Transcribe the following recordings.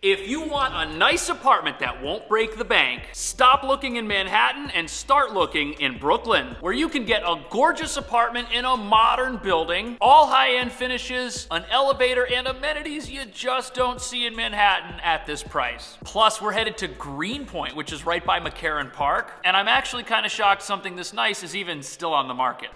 If you want a nice apartment that won't break the bank, stop looking in Manhattan and start looking in Brooklyn, where you can get a gorgeous apartment in a modern building, all high-end finishes, an elevator, and amenities you just don't see in Manhattan at this price. Plus, we're headed to Greenpoint, which is right by Mccaren Park, and I'm actually kind of shocked something this nice is even still on the market.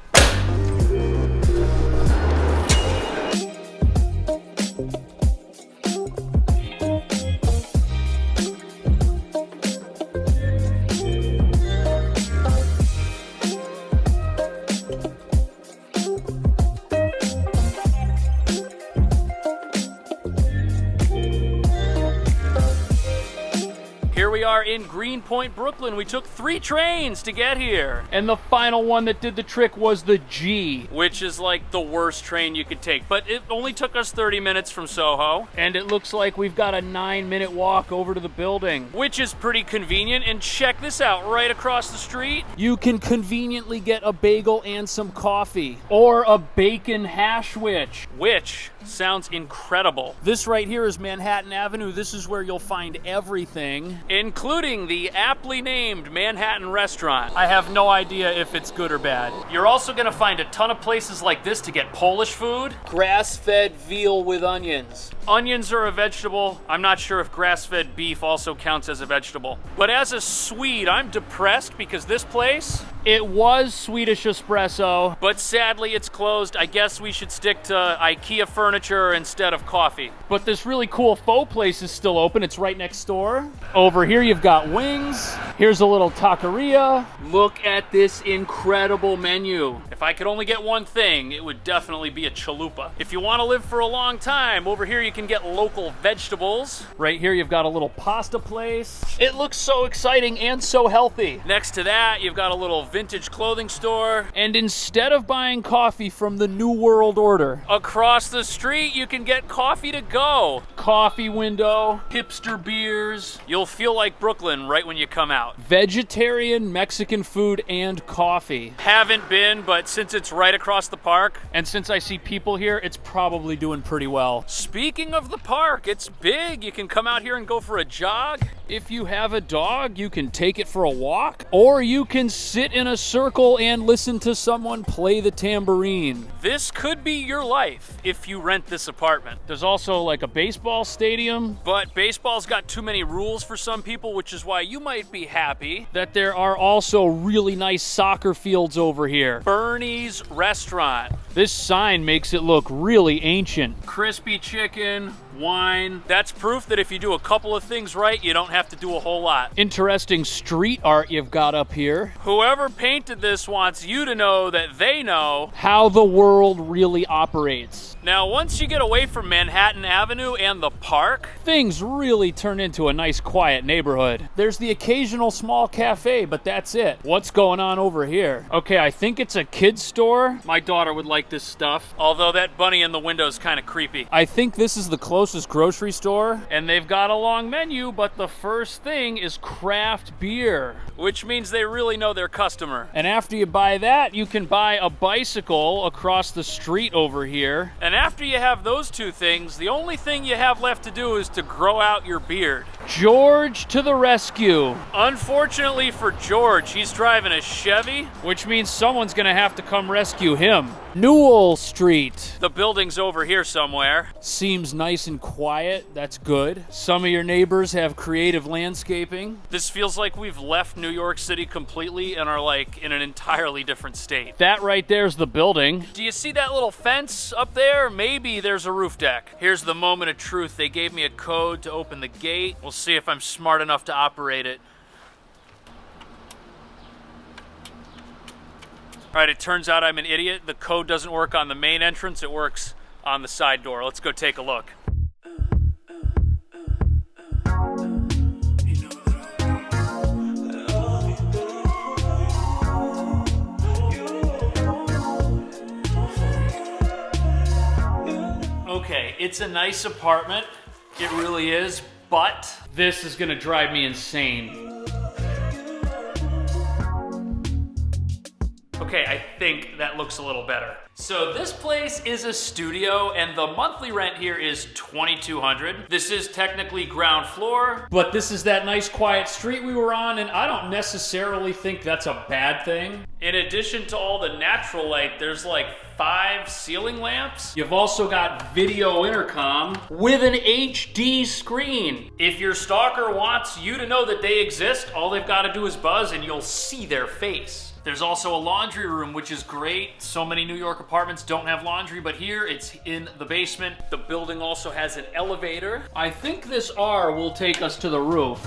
Here we are in Greenpoint, Brooklyn. We took 3 trains to get here. And the final one that did the trick was the G, which is like the worst train you could take. But it only took us 30 minutes from Soho. And it looks like we've got a 9-minute walk over to the building, which is pretty convenient. And check this out, right across the street, you can conveniently get a bagel and some coffee. Or a bacon hashwich, which sounds incredible. This right here is Manhattan Avenue. This is where you'll find everything, including the aptly named Manhattan Restaurant. I have no idea if it's good or bad. You're also gonna find a ton of places like this to get Polish food. Grass-fed veal with onions. Onions are a vegetable. I'm not sure if grass-fed beef also counts as a vegetable. But as a Swede, I'm depressed because this place, it was Swedish espresso, but sadly it's closed. I guess we should stick to IKEA furniture instead of coffee. But this really cool faux place is still open. It's right next door. Over here you've got wings. Here's a little taqueria. Look at this incredible menu. If I could only get one thing, it would definitely be a chalupa. If you want to live for a long time, over here you can get local vegetables. Right here you've got a little pasta place. It looks so exciting and so healthy. Next to that, you've got a little vintage clothing store. And instead of buying coffee from the New World Order, across the street you can get coffee to go. Coffee window, hipster beers. You'll feel like Brooklyn right when you come out. Vegetarian, Mexican food, and coffee. Haven't been, but since it's right across the park, and since I see people here, it's probably doing pretty well. Speaking of the park, it's big. You can come out here and go for a jog. If you have a dog, you can take it for a walk, or you can sit in a circle and listen to someone play the tambourine. This could be your life if you rent this apartment. There's also like a baseball stadium, but baseball's got too many rules for some people, which is why you might be happy that there are also really nice soccer fields over here. Bernie's Restaurant. This sign makes it look really ancient. Crispy chicken, wine. That's proof that if you do a couple of things right, you don't have to do a whole lot. Interesting street art you've got up here. Whoever painted this wants you to know that they know how the world really operates. Now, once you get away from Manhattan Avenue and the park, things really turn into a nice quiet neighborhood. There's the occasional small cafe, but that's it. What's going on over here? Okay, I think it's a kid's store. My daughter would like this stuff, although that bunny in the window is kind of creepy. I think this is the closest grocery store, and they've got a long menu, but the first thing is craft beer, which means they really know their customer. And after you buy that, you can buy a bicycle across the street over here. And after you have those two things, the only thing you have left to do is to grow out your beard. George to the rescue. Unfortunately for George, he's driving a Chevy, which means someone's gonna have to come rescue him. Newell Street. The building's over here somewhere. Seems nice and quiet. That's good. Some of your neighbors have creative landscaping. This feels like we've left New York City completely and are like in an entirely different state. That right there's the building. Do you see that little fence up there? Maybe there's a roof deck. Here's the moment of truth. They gave me a code to open the gate. We'll see if I'm smart enough to operate it. All right, it turns out I'm an idiot. The code doesn't work on the main entrance. It works on the side door. Let's go take a look. Okay, it's a nice apartment. It really is, but this is gonna drive me insane. Okay, I think that looks a little better. So this place is a studio and the monthly rent here is $2,200. This is technically ground floor, but this is that nice quiet street we were on, and I don't necessarily think that's a bad thing. In addition to all the natural light, there's like 5 ceiling lamps. You've also got video intercom with an HD screen. If your stalker wants you to know that they exist, all they've got to do is buzz and you'll see their face. There's also a laundry room, which is great. So many New York apartments don't have laundry, but here it's in the basement. The building also has an elevator. I think this R will take us to the roof.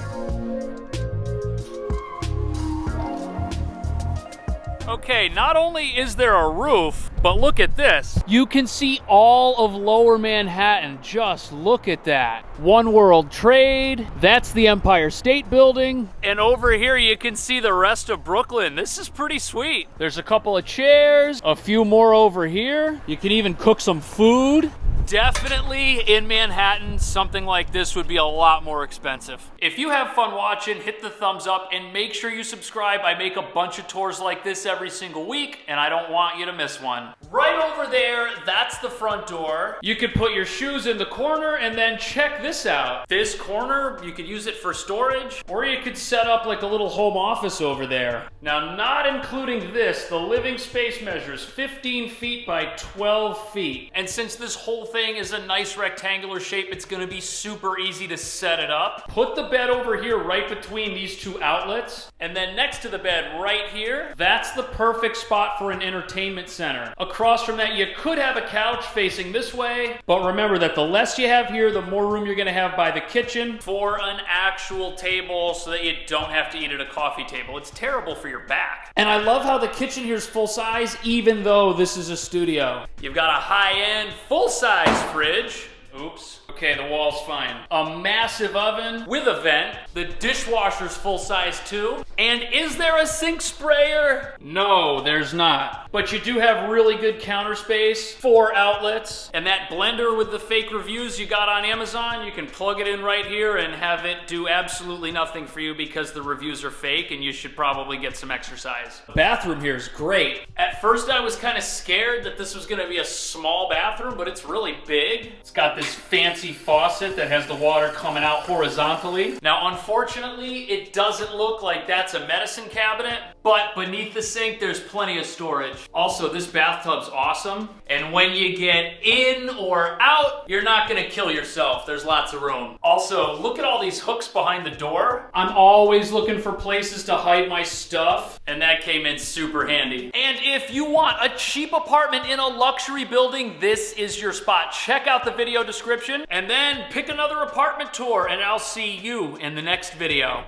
Okay, not only is there a roof, but look at this. You can see all of Lower Manhattan. Just look at that. One World Trade. That's the Empire State Building. And over here you can see the rest of Brooklyn. This is pretty sweet. There's a couple of chairs, a few more over here. You can even cook some food. Definitely in Manhattan, something like this would be a lot more expensive. If you have fun watching, hit the thumbs up and make sure you subscribe. I make a bunch of tours like this every single week and I don't want you to miss one. Right over there, that's the front door. You could put your shoes in the corner and then check this out. This corner, you could use it for storage, or you could set up like a little home office over there. Now, not including this, the living space measures 15 feet by 12 feet. And since this whole thing is a nice rectangular shape, it's gonna be super easy to set it up. Put the bed over here right between these 2 outlets, and then next to the bed right here, that's the perfect spot for an entertainment center. Across from that, you could have a couch facing this way, but remember that the less you have here, the more room you're gonna have by the kitchen for an actual table so that you don't have to eat at a coffee table. It's terrible for your back. And I love how the kitchen here is full size, even though this is a studio. You've got a high-end, full-size fridge. Oops. Okay, the wall's fine. A massive oven with a vent. The dishwasher's full size too. And is there a sink sprayer? No, there's not. But you do have really good counter space, 4 outlets. And that blender with the fake reviews you got on Amazon, you can plug it in right here and have it do absolutely nothing for you because the reviews are fake and you should probably get some exercise. The bathroom here is great. At first I was kind of scared that this was gonna be a small bathroom, but it's really big. It's got this fancy faucet that has the water coming out horizontally. Now, unfortunately, it doesn't look like that's a medicine cabinet, but beneath the sink, there's plenty of storage. Also, this bathtub's awesome. And when you get in or out, you're not gonna kill yourself. There's lots of room. Also, look at all these hooks behind the door. I'm always looking for places to hide my stuff, and that came in super handy. And if you want a cheap apartment in a luxury building, this is your spot. Check out the video description and then pick another apartment tour, and I'll see you in the next video.